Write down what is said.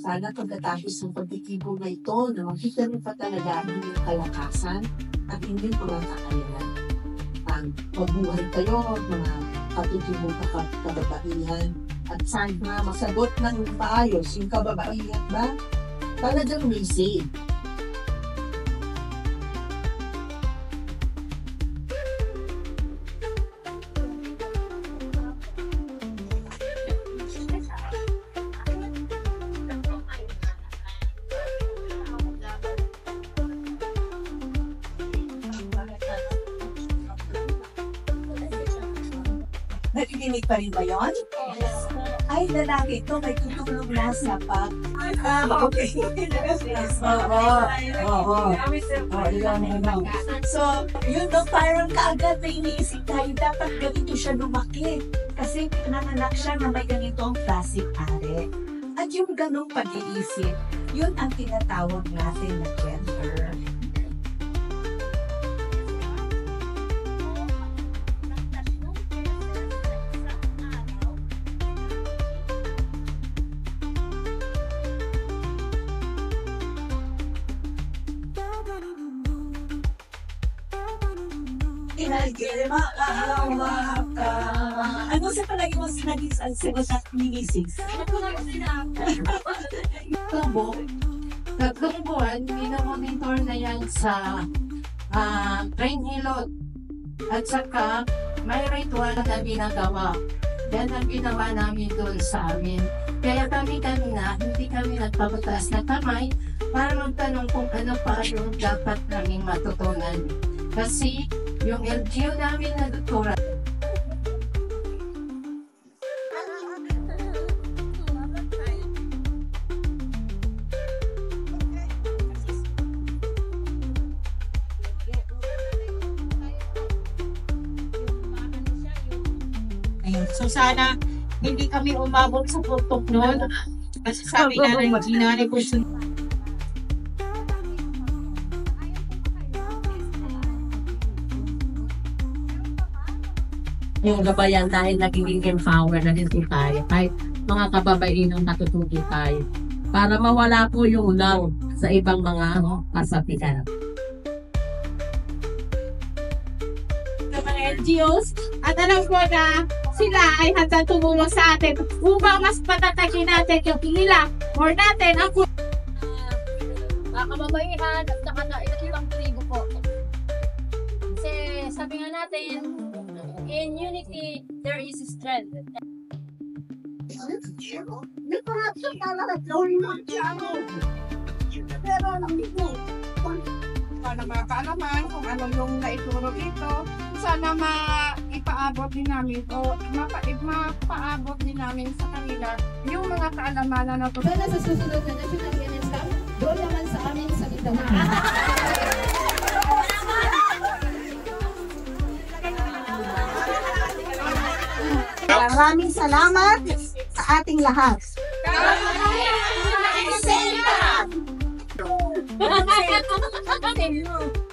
Sana pagkatapos ng pagtitibo na ito, na makita rin pa talaga yung kalakasan at hindi mga kakayanan. Mabuhay kayo, mga katutibong kababaihan, at sana masagot ng maayos yung kababaihan ba? Talagang may say. Nakikinig pa rin ba yun? Yes. Ay, lalaki ito, may tutulog na sa pag... okay. Oo. So, yun daw, parang kaagad na iniisip tayo, dapat ganito siya lumaki. Kasi nanganak siya na may ganitong klaseng are. At yung ganong pag-iisip, yun ang tinatawag natin na gender. Ano sa palagi mo sinagis ang sagot at minisis? Tatlong buwan, minomonitor na yan sa train hilot. At saka, may ritual na ginagawa. Yan ang ginawa namin doon sa amin. Kaya kami na, hindi kami nagpapataas na kamay para magtanong kung ano pa yung dapat naming matutunan. Kasi yung LGU namin na doktora, so sana hindi kami umabot sa putok nun. Kasi sabi na rin Gina, yung gabayan dahil naging empower na din po tayo. Kahit mga kababaining natutugi tayo. Para mawala po yung love sa ibang mga kasapitan. mga NGOs at alam ko na sila ay handang tumulong sa atin upang mas patatagin natin yung nila or natin ang mga kababaihan at saka na ilang tribo po. Kasi sabi nga natin, in unity, there is strength. Para mga kaalaman kung ano yung naituro dito, sana maipaabot din namin o mapaabot din namin sa kanila yung mga kaalaman na natutunan. Doon na sa susunod na National Games Camp, doon naman sa aming salita na. Maraming salamat sa ating lahat. Thank you.